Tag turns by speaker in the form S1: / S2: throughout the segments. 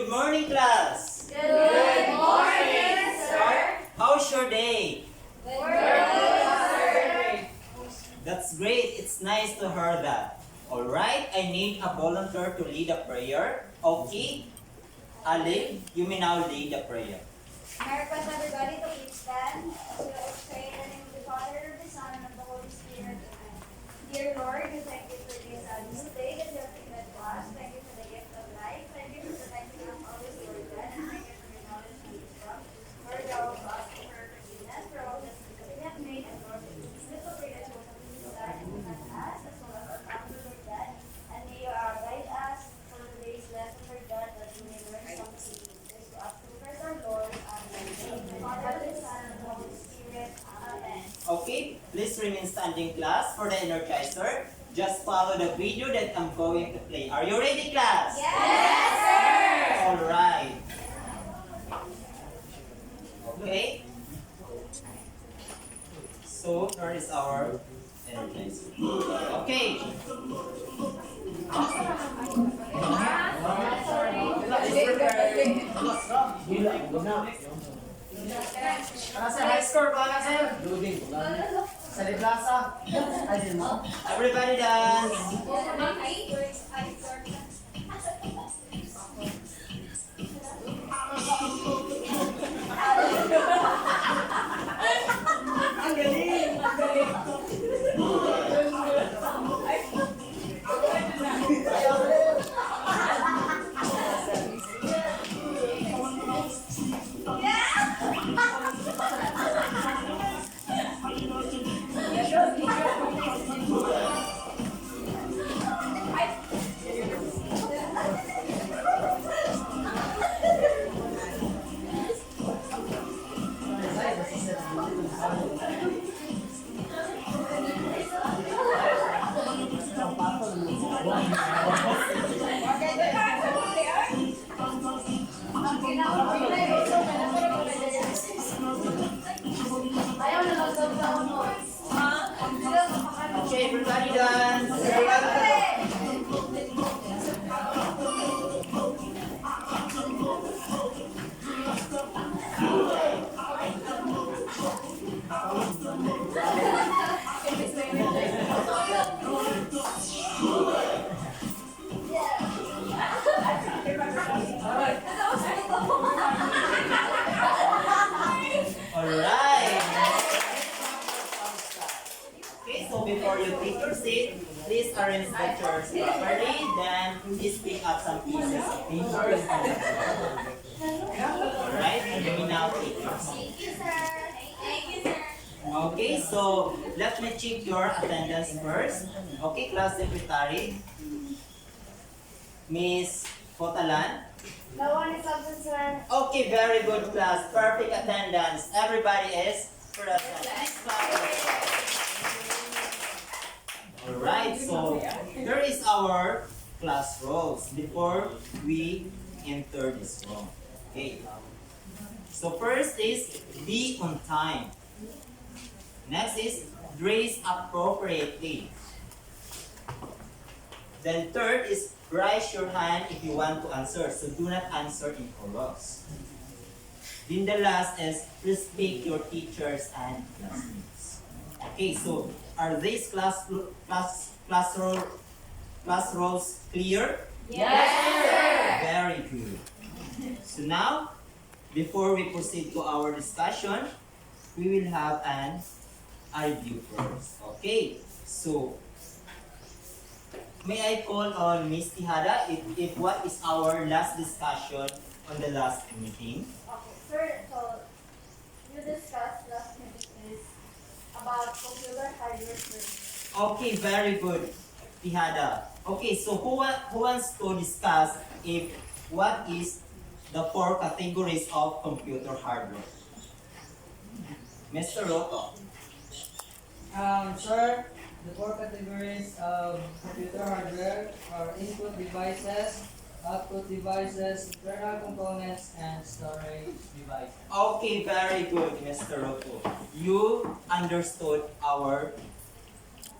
S1: Good morning, class.
S2: Good morning, sir.
S1: How's your day?
S2: We're good, sir.
S1: That's great. It's nice to hear that. All right, I need a volunteer to lead a prayer. Okay, Ali, you may now lead the prayer.
S2: I request everybody to please stand as we all pray in the name of the Father, of the Son, and of the Holy Spirit. Amen. Dear Lord, we thank you for this new day that you have given to us. Thank you for the gift of life. Thank you for protecting us always, Lord God, and thank you for your knowledge and wisdom. Lord, I will ask for your forgiveness for all the sins that we have made, and Lord, we little pray that you will continue to guide and protect us, as well as our family, Lord God, and may you guide us for today's lesson, Lord God, that we may learn something. This to us through Christ our Lord. Amen. Father, the Son, and the Holy Spirit. Amen.
S1: Okay, please remain standing, class, for the energizer. Just follow the video that I'm going to play. Are you ready, class?
S2: Yes, sir.
S1: All right. Okay. So here is our energizer. Okay.
S3: Sa high score ba nga sir? Sa Liblasa?
S1: Everybody dance.
S3: Ang galing! Ang galing!
S1: Okay, everybody dance. Alright. Okay, so before you take your seat, please arrange the chairs properly. Then please pick up some pieces of paper. Alright, and let me now take your seat.
S2: Thank you, sir. Thank you, sir.
S1: Okay, so let me check your attendance first. Okay, class secretary. Miss Potalan.
S2: No one is absent, sir.
S1: Okay, very good class. Perfect attendance. Everybody is present. Next class. Alright, so here is our class roles before we enter this room. Okay. So first is be on time. Next is dress appropriately. Then third is raise your hand if you want to answer. So do not answer in chorus. Then the last is respect your teachers and classmates. Okay, so are these class roles clear?
S2: Yes, sir.
S1: Very good. So now, before we proceed to our discussion, we will have a review first. Okay, so may I call on Miss Tihada if what is our last discussion on the last meeting?
S2: Okay, sir. So you discussed last meeting is about computer hardware, sir.
S1: Okay, very good, Tihada. Okay, so who wants to discuss if what is the 4 categories of computer hardware? Mr. Roto.
S3: Sir, the 4 categories of computer hardware are input devices, output devices, internal components, and storage devices.
S1: Okay, very good, Mr. Roto. You understood our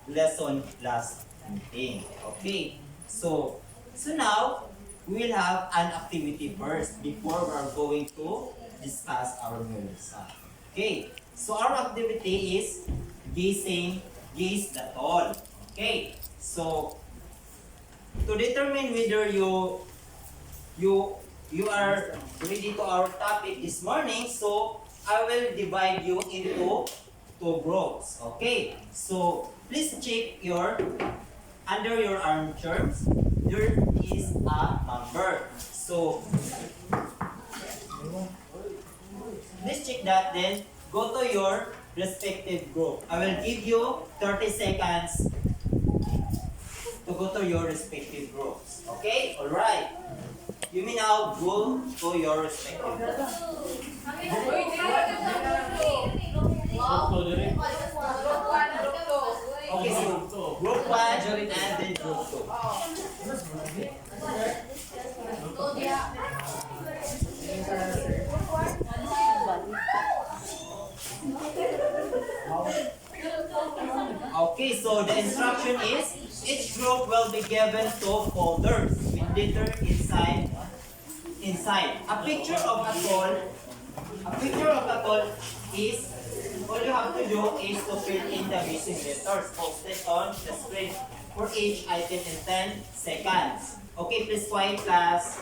S1: lesson last meeting. Okay, so now we will have an activity first before we are going to discuss our Melissa. Okay, so our activity is gaze the tall. Okay, so to determine whether you are ready to our topic this morning, so I will divide you into two groups. Okay, so please check your under your arm terms. There is a number. So please check that. Then go to your respective group. I will give you 30 seconds to go to your respective groups. Okay? Alright. You may now go to your respective groups. Okay, so group 1 and then group 2. Okay, so the instruction is each group will be given two folders with letter inside. A picture of a toll is all you have to do is to fill in the missing letters posted on the screen for each item in 10 seconds. Okay, please quiet class.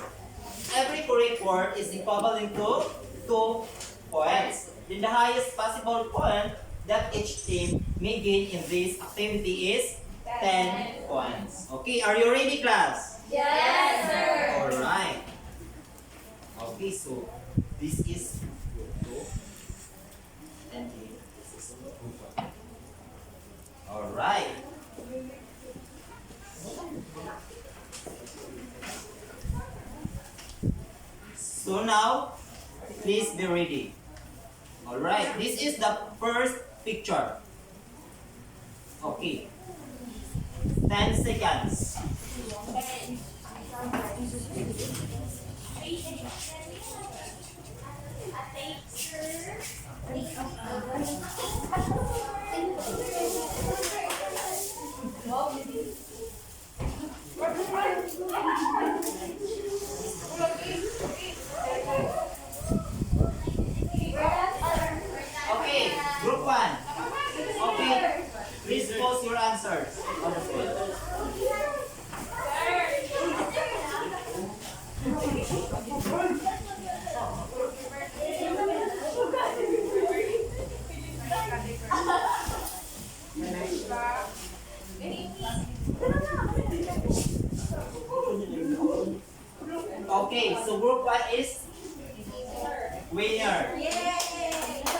S1: Every correct word is equivalent to 2 points. Then the highest possible point that each team may gain in this activity is 10 points. Okay, are you ready, class?
S2: Yes, sir.
S1: Alright. Okay, so this is group 2 and this is group 1. Alright. So now, please be ready. Alright, this is the first picture. Okay. 10 seconds. Okay, group 1. Okay, please post your answers on the screen. Okay, so group 1 is winner.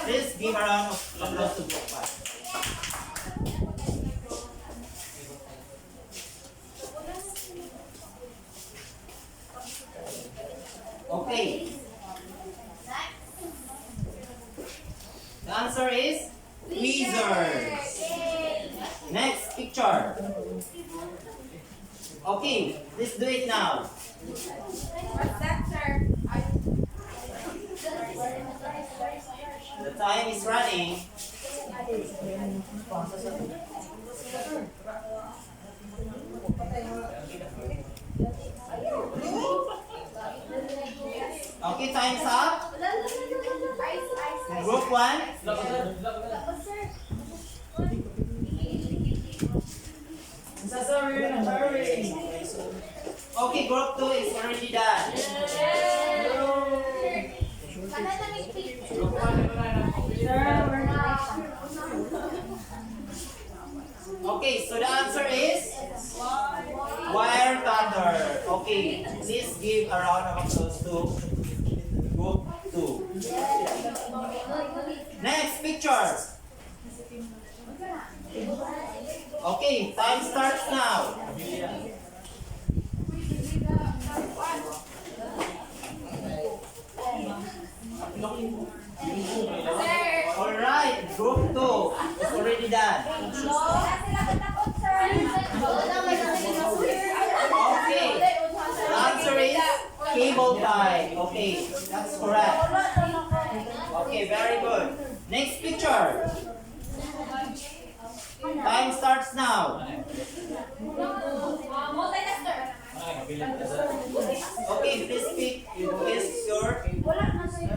S1: Please give a round of applause to group 1. Okay. The answer is tweezers. Next picture. Okay, let's do it now.
S2: What's that, sir?
S1: The time is running. Okay, time's up. Group 1. Okay, group 2 is already done. Okay, so the answer is wire cutter. Okay, please give a round of applause to group 2. Next picture. Okay, time starts now. Alright, group 2 is already done. Okay, the answer is cable tie. Okay, that's correct. Okay, very good. Next picture. Time starts now. Okay, please pick your
S2: Wala na sa'yo.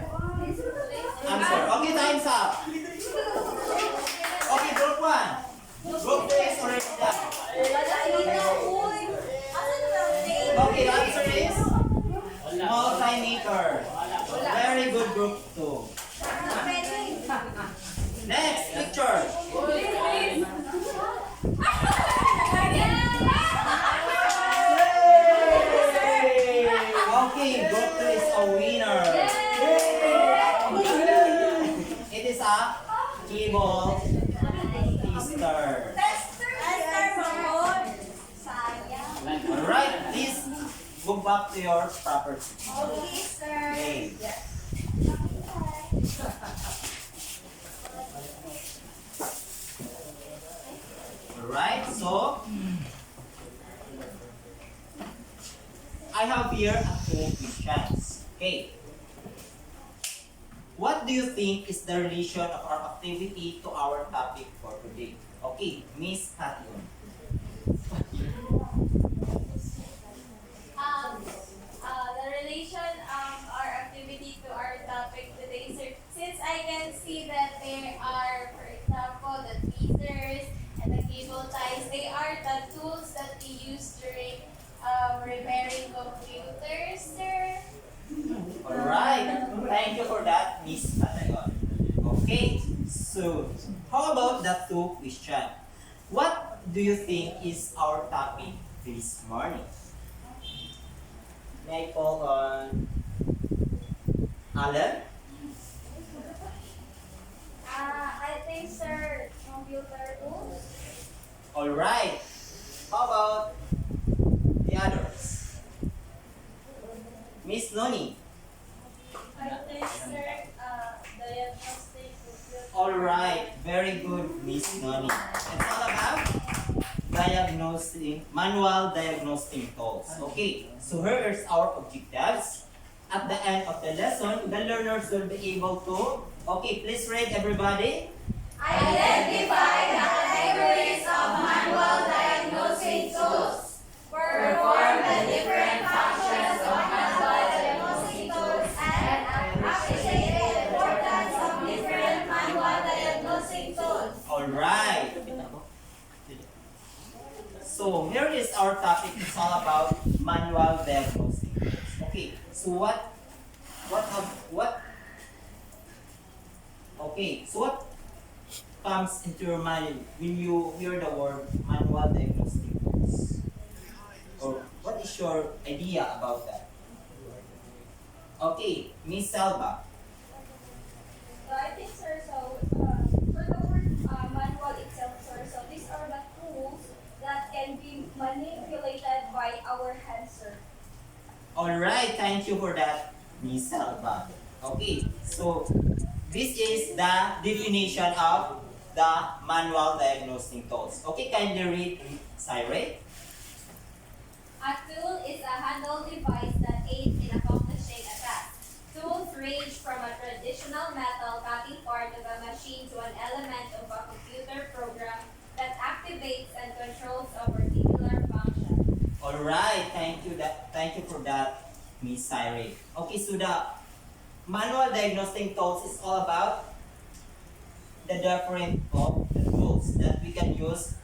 S1: answer. Okay, time's up. Okay, group 1. Group 2 is already done. Okay, the answer is multimeter. Very good, group 2. Next picture. Okay, group 2 is a winner. It is a cable tester. Alright, please go back to your proper seat. Okay. Alright, so I have here a few questions. Okay. What do you think is the relation of our activity to our topic for today? Okay, Miss Hatiun.
S4: The relation of our activity to our topic today, sir, since I can see that there are, for example, the tweezers and the cable ties, they are the tools that we use during repairing computers, sir.
S1: Alright, thank you for that, Miss Hatiun. Okay, so how about the two questions? What do you think is our topic this morning? May I call on Alan?
S2: I think, sir, computer tools.
S1: Alright, how about the others? Miss Noni?
S4: I think, sir, diagnostic computer.
S1: Alright, very good, Miss Noni. It's all about diagnosing, manual diagnostic tools. Okay, so here is our objectives. At the end of the lesson, the learners will be able to, okay, please read everybody.
S2: Identify the categories of manual diagnostic tools. Perform the different functions of manual diagnostic tools and appreciate the importance of different manual diagnostic tools.
S1: Alright. So here is our topic. It's all about manual diagnostic tools. Okay, so what comes into your mind when you hear the word manual diagnostic tools? Or what is your idea about that? Okay, Miss Salva.
S4: I think, sir, so for the word manual itself, sir, so these are the tools that can be manipulated by our hands, sir.
S1: Alright, thank you for that, Miss Salva. Okay, so this is the definition of the manual diagnostic tools. Okay, kindly read Cyrate.
S4: A tool is a handheld device that aids in accomplishing a task. Tools range from a traditional metal cutting part of a machine to an element of a computer program that activates and controls a particular function.
S1: Alright, thank you for that, Miss Cyrate. Okay, so the manual diagnostic tools is all about the different of the tools that we can use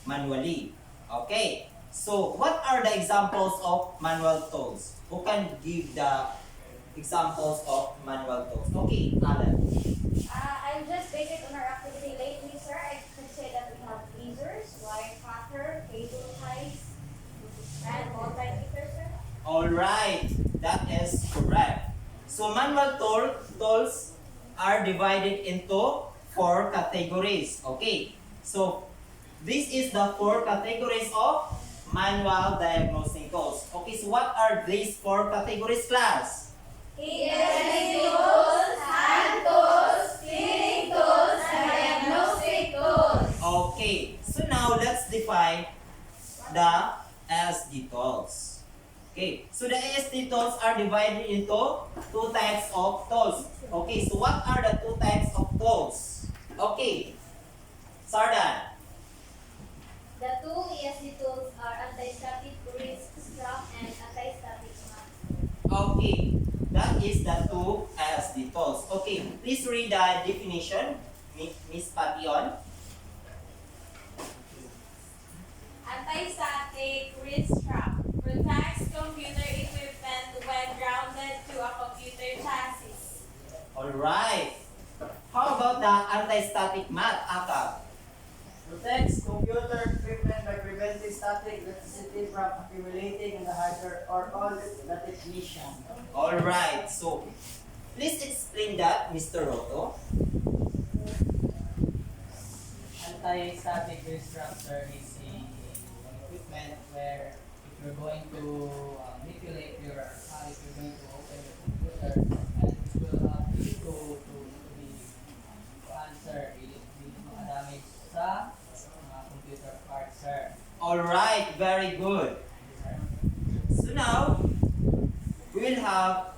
S1: manually. Okay, so what are the examples of manual tools? Who can give the examples of manual tools? Okay, Alan.
S2: I'll just base it on our activity lately, sir. I could say that we have tweezers, wire cutter, cable ties, and multimeter, sir.
S1: Alright, that is correct. So manual tools are divided into 4 categories. Okay, so this is the 4 categories of manual diagnostic tools. Okay, so what are these 4 categories, class?
S2: ESP tools, hand tools, cleaning tools, and diagnostic tools.
S1: Okay, so now let's define the ASD tools. Okay, so the ASD tools are divided into 2 types of tools. Okay, so what are the 2 types of tools? Okay, Sardan.
S4: The two ESD tools are anti-static wrist strap, and anti-static mat.
S1: Okay, that is the two as the tools. Okay, please read the definition, Miss Pation.
S4: Anti-static wrist strap protects computer equipment when grounded to a computer chassis.
S1: Alright. How about the anti-static mat, Aka?
S3: Protects computer equipment by preventing static electricity from accumulating in the hardware or on the technician.
S1: Alright, so please explain that, Mr. Roto.
S3: Anti-static wrist strap is an equipment where if you're going to manipulate your, if you're going to open your computer, and it will help you to answer the mga damage sa computer parts, sir.
S1: Alright, very good. So now, we will have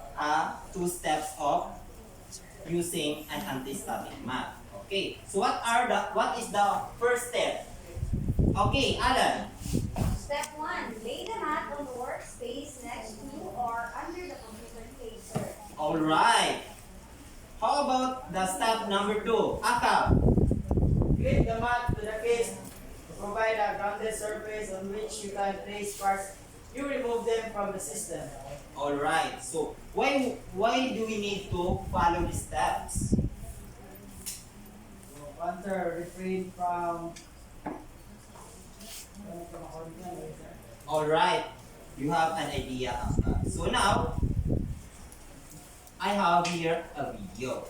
S1: two steps of using an anti-static mat. Okay, so what is the first step? Okay, Alan.
S2: Step 1. Lay the mat on the workspace next to or under the computer case, sir.
S1: Alright. How about the step number 2? Aka.
S3: Clip the mat to the case to provide a grounded surface on which you can place parts. You remove them from the system.
S1: Alright, so why do we need to follow the steps?
S3: Answer, refrain from.
S1: Alright, you have an idea, Aka. So now, I have here a video.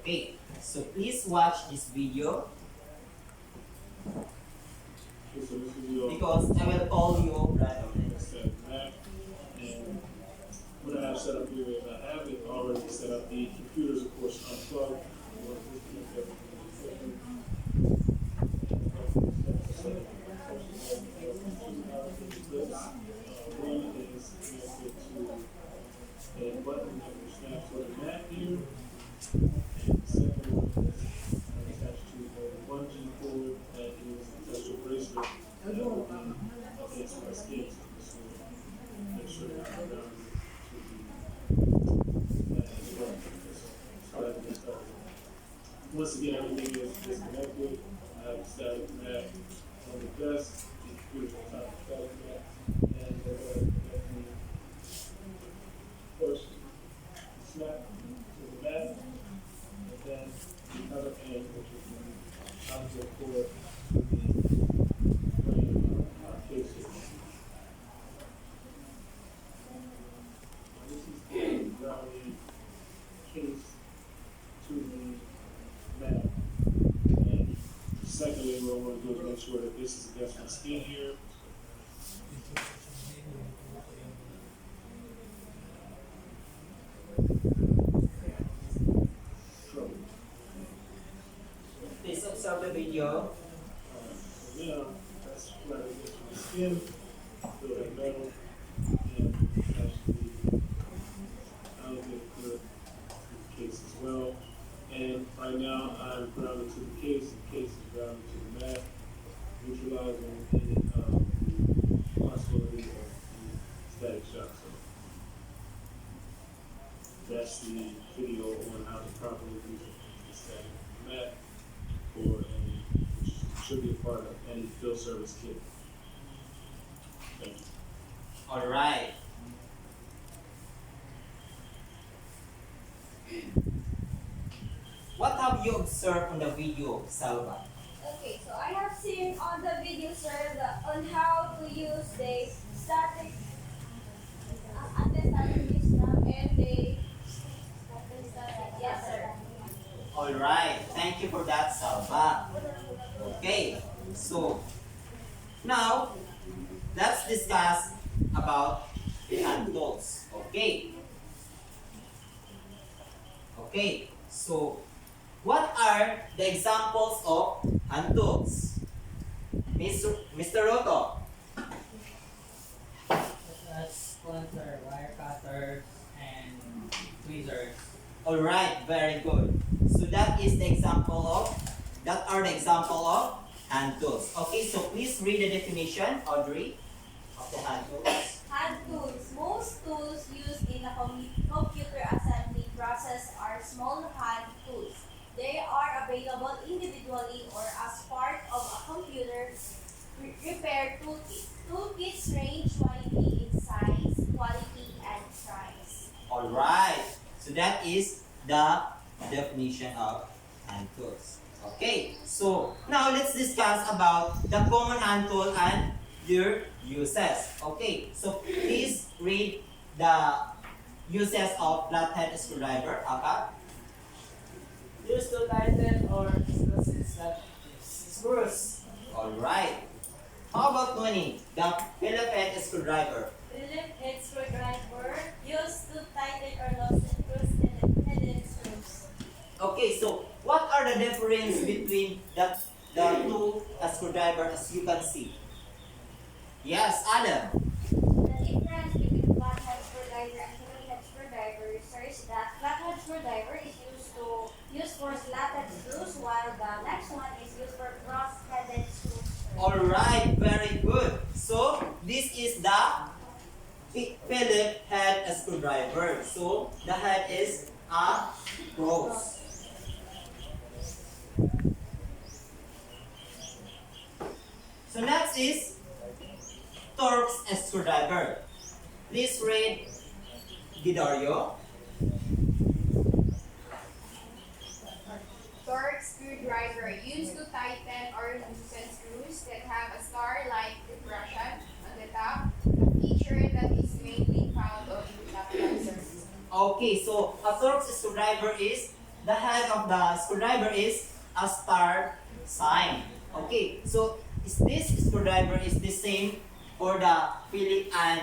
S1: Okay, so please watch this video
S5: Okay, so this video
S1: because I will call you randomly.
S5: set Mac, and what I have set up here is I have it already set up. The computers, of course, unplugged. I'm going to disconnect everything. One is connected to a button that will snap for the Mac here, and the second one is attached to a 1G cord that is attached to a bracelet that will be against my skin. So this will make sure that I'm down to the as well. So I can get started. Once again, everything is disconnected. I have a static Mac on the desk, the computer's on top of the static Mac, and we're going to connect the first snap to the Mac, and then the other end, which is the output cord to the brain case. This is the grounding case to the Mac. And secondly, what I want to do is make sure that this is against my skin here. Trouble.
S1: Please observe the video.
S5: So now, that's right against my skin. Feel that metal. And actually, I'll get a good case as well. And right now, I'm grounded to the case. The case is grounded to the mat, neutralizing any possibility of the static shock. So that's the video on how to properly use the static mat for any, which should be a part of any field service kit. Thank you.
S1: Alright. What have you observed on the video, Salva?
S2: Okay, so I have seen on the video, sir, on how to use the static, anti-static wrist strap and the yes, sir.
S1: Alright, thank you for that, Salva. Okay, so now let's discuss about the hand tools. Okay. Okay, so what are the examples of hand tools? Mr. Roto.
S3: That's splinter, wire cutters, and tweezers.
S1: Alright, very good. So that are the example of hand tools. Okay, so please read the definition, Audrey, of the hand tools.
S4: Hand tools. Most tools used in the computer assembly process are small hand tools. They are available individually or as part of a computer repair toolkit. Toolkits range widely in size, quality, and price.
S1: Alright, so that is the definition of hand tools. Okay, so now let's discuss about the common hand tool and their uses. Okay, so please read the uses of flathead screwdriver. Akak?
S3: Used to tighten or screws.
S1: Alright. How about Tony? The Philip head screwdriver.
S4: Philip head screwdriver used to tighten or loosen screws and hidden screws.
S1: Okay, so what are the difference between the two screwdriver as you can see? Yes, Adam.
S2: The difference between flathead screwdriver and Philip screwdriver is that flathead screwdriver is used for slatted screws, while the next one is used for cross-headed screws.
S1: Alright, very good. So this is the Philip head screwdriver. So the head is a cross. So next is Torx screwdriver. Please read Gidario.
S6: Torque screwdriver used to tighten or loosen screws that have a star-like depression on the top, a feature that is mainly found on laptops.
S1: Okay, so a Torx screwdriver is the head of the screwdriver is a star sign. Okay, so is this screwdriver is the same for the Philip and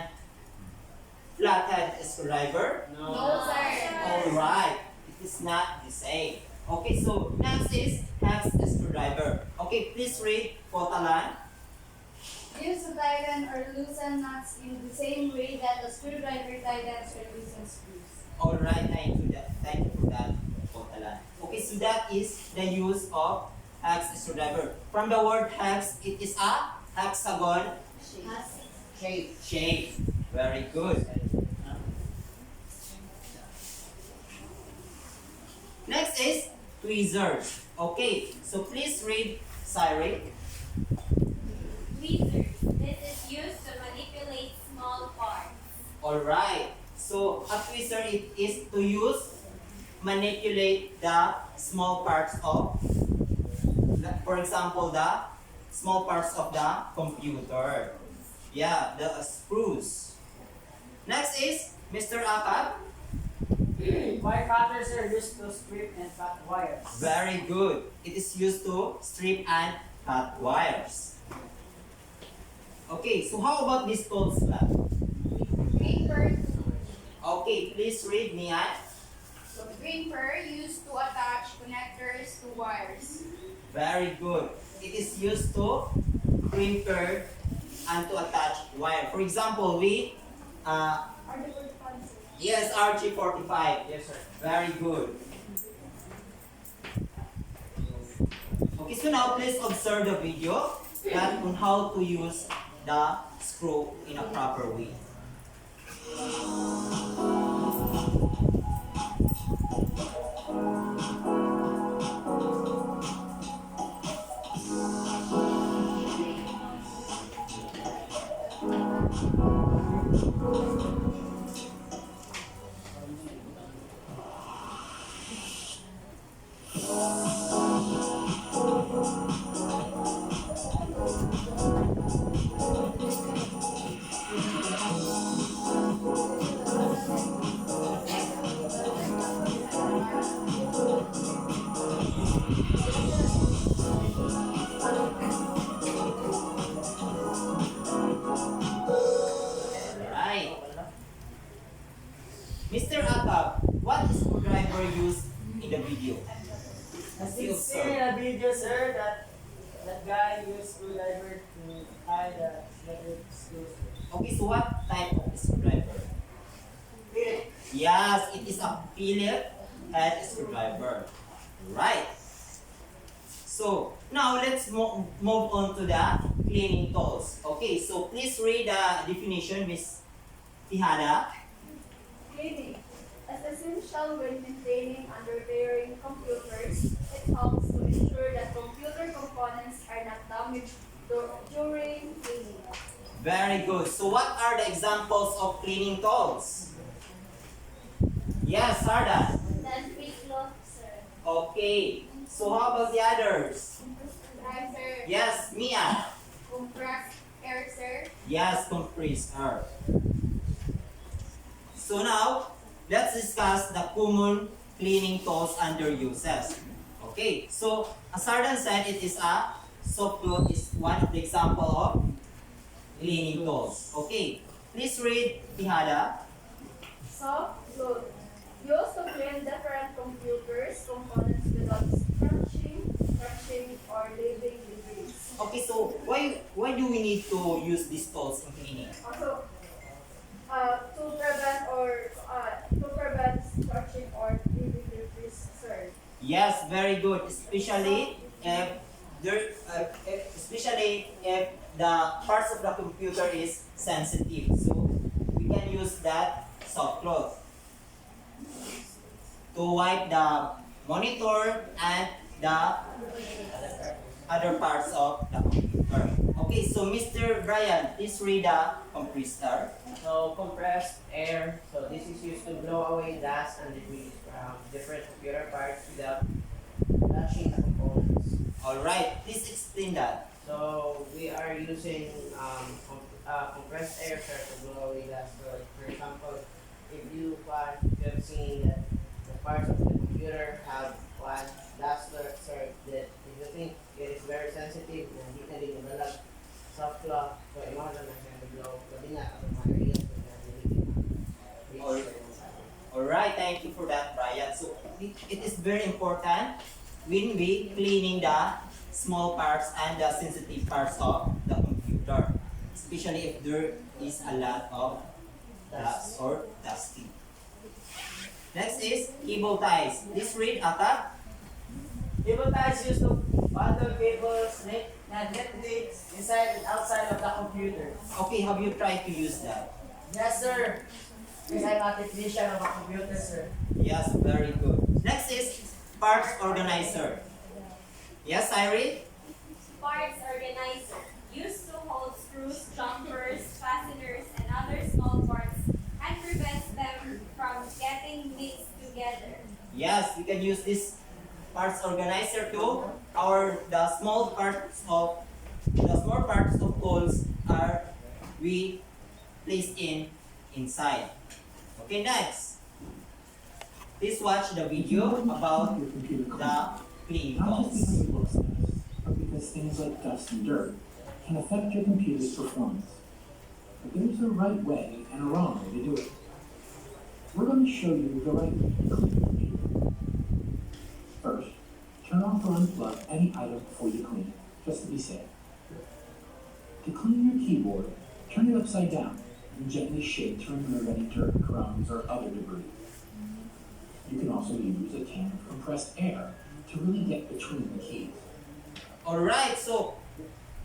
S1: flathead screwdriver?
S6: No, sir.
S1: Alright, it is not the same. Okay, so next is hex screwdriver. Okay, please read Potalan.
S6: Used to tighten or loosen nuts in the same way that the screwdriver tightens or loosens screws.
S1: Alright, thank you for that, Potalan. Okay, so that is the use of hex screwdriver. From the word hex, it is a hexagon shape. Very good. Next is tweezers. Okay, so please read Cyril.
S4: Tweezers. This is used to manipulate small parts.
S1: Alright, so a tweezer it is to use manipulate the small parts of, for example, the small parts of the computer. Yeah, the screws. Next is Mr. Akab.
S3: Wire cutters are used to strip and cut wires.
S1: Very good. It is used to strip and cut wires. Okay, so how about this tools lab?
S6: Gripper.
S1: Okay, please read Nian.
S6: Gripper used to attach connectors to wires.
S1: Very good. It is used to crimper and to attach wire. For example, we yes, RG45. Yes, sir. Very good. Okay, so now please observe the video that on how to use the screw in a proper way. Right. Mr. Akab, what is screwdriver used in the video?
S3: As you see in a video, sir, that guy used screwdriver to tie the slotted screws.
S1: Okay, so what type of screwdriver? Yes, it is a Philip head screwdriver. Right. So, now let's move on to the cleaning tools. Okay, so please read the definition, Miss Tihada?
S4: Cleaning. As essential when maintaining and repairing computers, it helps to ensure that computer components are not damaged during cleaning.
S1: Very good. So what are the examples of cleaning tools? Yes, Sarda.
S4: Laundry cloth, sir.
S1: Okay. So how about the others?
S6: Hi, sir.
S1: Yes, Mia.
S6: Compressed air, sir.
S1: Yes, compressed air. So now, let's discuss the common cleaning tools and their uses. Okay, so as Sardan said, it is a soap cloth is one of the example of cleaning tools. Okay, please read Tihada.
S4: Soft cloth. Used to clean different computers components without scratching, or leaving debris.
S1: Okay, so why do we need to use these tools in cleaning?
S4: Also, to prevent scratching or leaving debris, sir.
S1: Yes, very good. Especially if especially if the parts of the computer is sensitive. So we can use that soft cloth to wipe the monitor and the other parts of the computer. Okay, so Mr. Brian, please read the compressor.
S7: So compressed air, so this is used to blow away dust and debris from different computer parts without touching the components.
S1: Alright, please explain that.
S7: So we are using compressed air sir, to blow away dust. So for example, if you have seen that the parts of the computer have one dust sir, that if you think it is very sensitive, na hindi na din nabalag soft cloth, so imagine na siya nag-blow, gabi na ang mga areas na
S1: Alright, thank you for that, Brian. So it is very important when we cleaning the small parts and the sensitive parts of the computer, especially if there is a lot of dust or dusty. Next is cable ties. Please read, Ata.
S8: Cable ties used to bundle cables, net leads inside and outside of the computer.
S1: Okay, have you tried to use that?
S8: Yes, sir. Because I'm a technician of a computer, sir.
S1: Yes, very good. Next is parts organizer. Yes, Irene?
S4: Parts organizer. Used to hold screws, jumpers, fasteners, and other small parts and prevents them from getting mixed together.
S1: Yes, we can use this parts organizer too. The small parts of tools are we placed inside. Okay, next. Please watch the video about the cleaning
S9: Not just because
S1: tools.
S9: it looks nice, but because things like dust and dirt can affect your computer's performance. But there's a right way and a wrong way to do it. We're going to show you the right way to clean your computer. First, turn off or unplug any item before you clean it, just to be safe. To clean your keyboard, turn it upside down and gently shake to remove any dirt, crumbs, or other debris. You can also use a can of compressed air to really get between the keys.
S1: Alright, so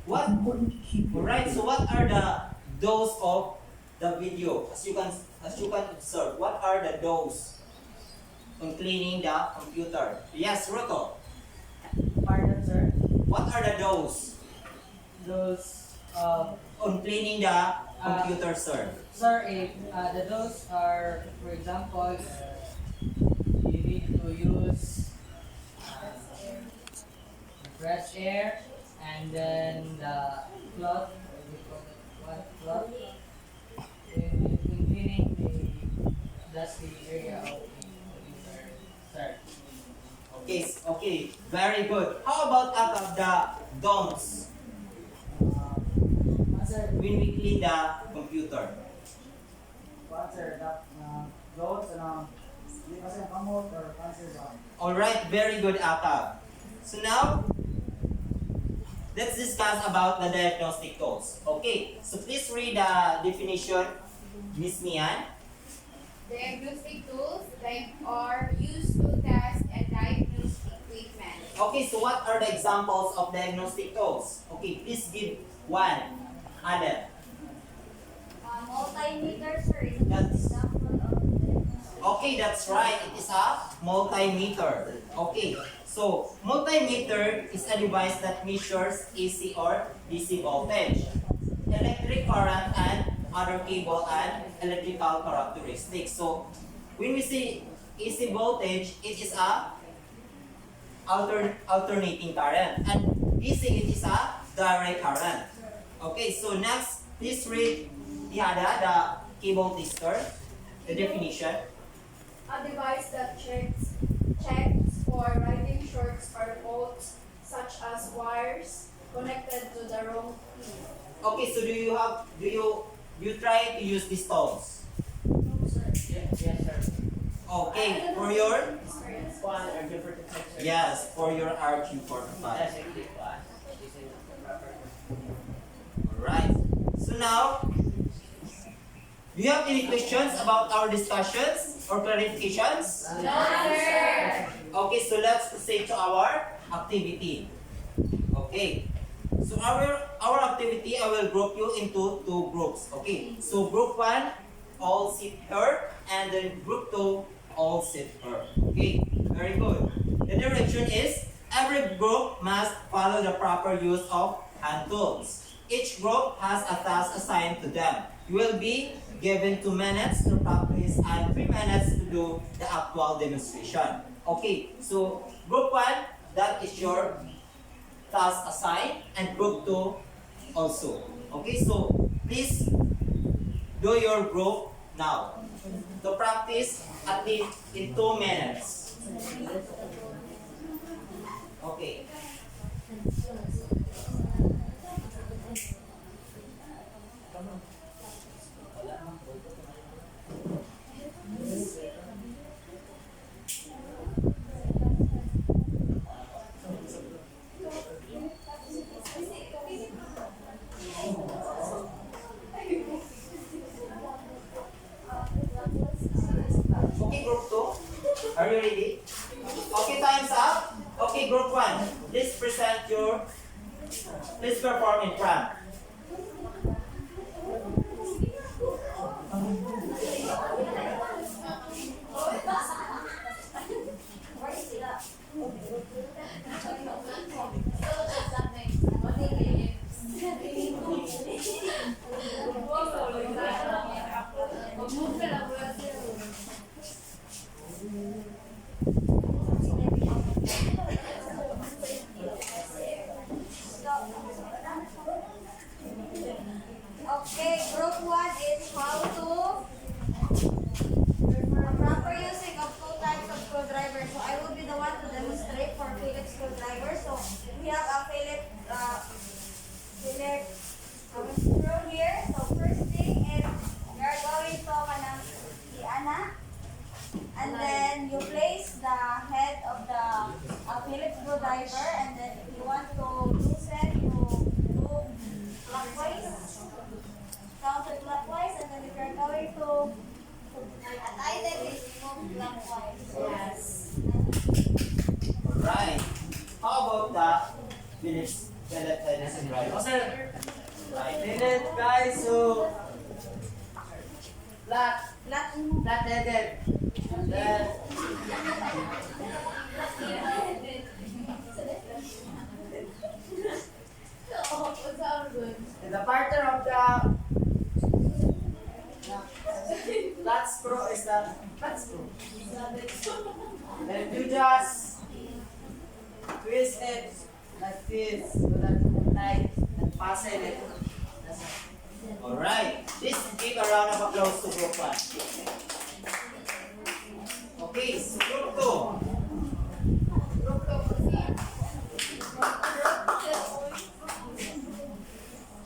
S9: It's important to keep your
S1: what are the dose of the video? As you can observe, what are the dose on cleaning the computer? Yes, Roto.
S3: Pardon, sir.
S1: What are the dose
S3: Those,
S1: on cleaning the computer, sir?
S3: sir, if the those are, for example, you need to use fresh air and then the cloth, we call it what cloth, in cleaning the dusty area of the computer, sir.
S1: Okay, very good. How about out of the don'ts
S8: Sir,
S1: when we clean the computer?
S8: sir, those hindi kasi kamot or cancer ba?
S1: Alright, very good, Akab. So now, let's discuss about the diagnostic tools. Okay, so please read the definition, Miss Mian.
S6: Diagnostic tools that are used to test and diagnose equipment.
S1: Okay, so what are the examples of diagnostic tools? Okay, please give one. Other.
S2: Multimeter, sir, is
S1: Okay, that's right. It is a multimeter. Okay, so multimeter is a device that measures AC or DC voltage, electric current, and other cable and electrical characteristics. So when we say AC voltage, it is a alternating current, and DC it is a direct current. Okay, so next, please read the cable tester, the definition.
S6: A device that checks for writing shorts or faults, such as wires connected to the wrong pin.
S1: Okay, so do you try to use these tools?
S6: No, sir.
S7: Yes, sir.
S1: Okay, for your
S6: Experience.
S7: One or different types, sir.
S1: yes, for your RQ45.
S7: That's a key class. Using the proper.
S1: Alright. So now, do you have any questions about our discussions or clarifications?
S6: No, sir.
S1: Okay, so let's proceed to our activity. Okay. So our activity, I will group you into two groups. Okay. So group 1, all sit here, and then group 2, all sit here. Okay. Very good. The direction is every group must follow the proper use of hand tools. Each group has a task assigned to them. You will be given 2 minutes to practice and 3 minutes to do the actual demonstration. Okay, so group 1, that is your task assigned, and group 2 also. Okay, so please do your group now. To practice at least in 2 minutes. Okay. Okay, group 2. Are you ready? Okay, time's up. Okay, group 1. Please perform in front.
S2: Okay, group 1 is how to proper using of 2 types of screwdrivers. So I will be the one to demonstrate for Phillips screwdriver. So we have a Phillips screw here. So first thing is we are going to Ana, and then you place the head of the Phillips screwdriver, and then if you want to loosen, you do clockwise, counterclockwise, and then if you're going to tighten it, move clockwise. Yes.
S1: Alright. How about the Phillips screwdriver?
S8: Oh, sir.
S1: Right.
S8: Minute, guys. So, flat-headed. Then, the partner of the flat screw is the flat screw. Then you just twist it like this, so that tight and fasten it.
S1: Alright. Please give a round of applause to group 1. Okay, so group 2.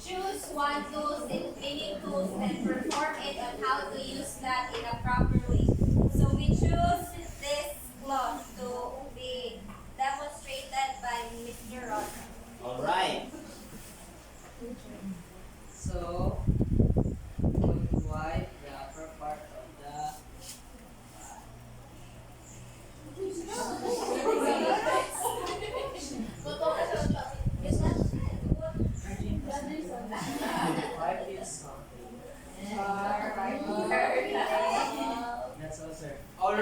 S4: Choose one tools and any tools and perform it on how to use that in a proper way. So we choose this cloth to be demonstrated by Mr. Jerome.
S1: Alright.
S3: So, going to wipe the upper part of the
S8: Wipe it something. That's all, sir.
S1: Alright.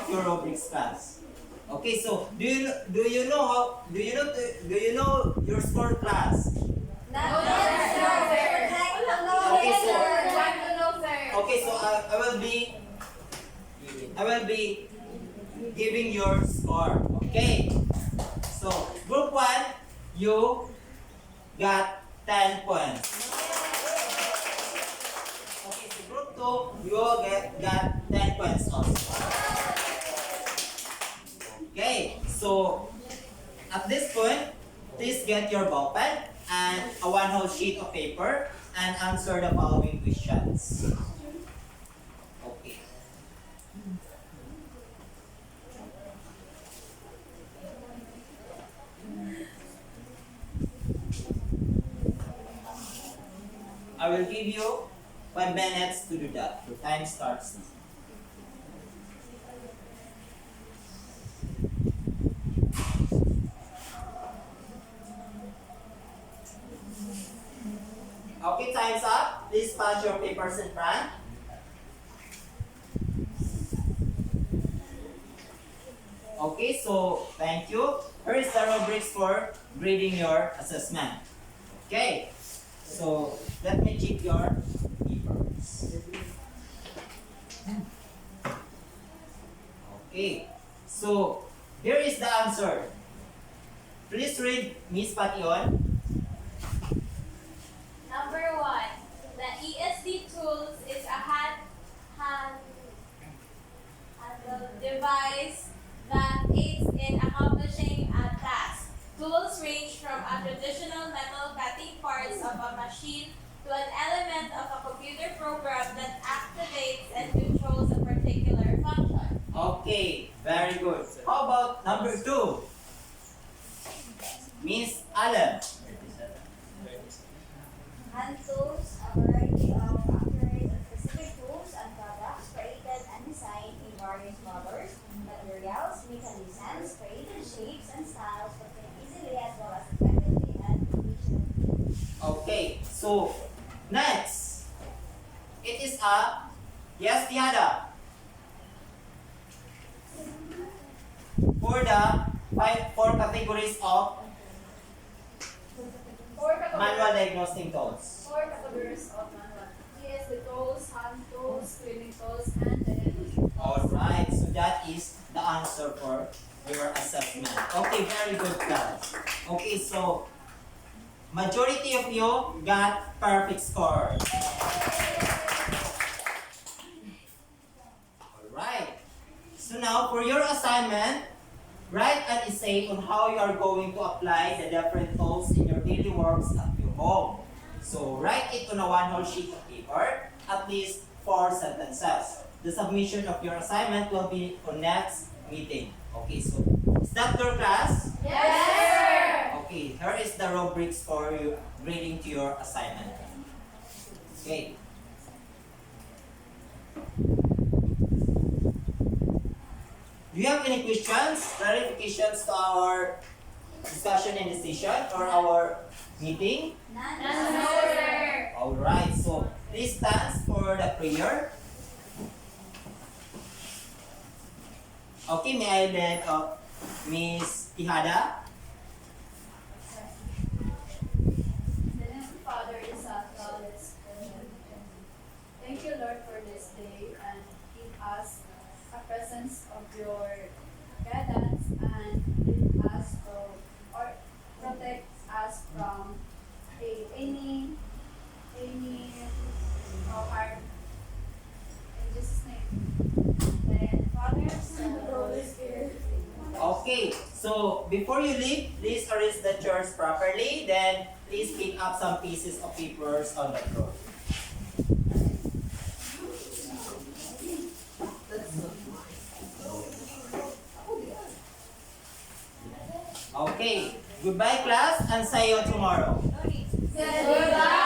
S1: your rubrics class. Okay, so do you know your score class?
S2: Not yet, sir. We'd like to know
S1: Okay,
S2: it,
S1: so-
S2: sir.
S6: Want to know, sir?
S1: Okay, so I will be giving your score. Okay. So group 1, you got 10 points. Okay, so group 2, you got 10 points also. Okay, so at this point, please get your ball pen and a 1 whole sheet of paper and answer the following questions. Okay. I will give you 5 minutes to do that. Your time starts now. Okay, time's up. Please pass your papers in front. Okay, so thank you. Here is the rubrics for grading your assessment. Okay, so let me check your papers. Okay, so here is the answer. Please read Miss Pation.
S4: Number 1, the ESD tools is a handheld device that aids in accomplishing a task. Tools range from a traditional metal cutting parts of a machine to an element of a computer program that activates and controls a particular function.
S1: Okay, very good. How about number 2? Miss Alan.
S2: Hand tools, a variety of accurate and specific tools and products created and designed in various colors, materials, mechanisms, created shapes and styles that can easily as well as effectively and efficiently.
S1: Okay, so next, it is a yes, Tiada. For the 4 categories of manual diagnostic tools.
S6: 4 categories of manual. ESD tools, hand tools, cleaning tools, and diagnostic.
S1: Alright, so that is the answer for your assessment. Okay, very good class. Okay, so majority of you got perfect score. Alright, so now for your assignment, write an essay on how you are going to apply the different tools in your daily works at your home. So write it on a 1 whole sheet of paper, at least 4 sentences. The submission of your assignment will be on next meeting. Okay, so is that your class?
S6: Yes, sir!
S1: Okay, here is the rubrics for you grading to your assignment. Okay. Do you have any questions, clarifications to our discussion and decision or our meeting?
S2: None,
S6: No, sir!
S1: Alright, so please stand for the prayer. Okay, may I let Miss Tihada?
S6: The name of the Father, the Son, and the Holy Spirit. Thank you, Lord, for this day and give us a presence of your guidance and lead us to or protect us from any harm. In Jesus' name.
S2: then Father, Son, and Holy Spirit.
S1: Okay, so before you leave, please arrange the chairs properly. Then please pick up some pieces of papers on the floor. Okay, goodbye class and see you tomorrow.
S6: Goodbye!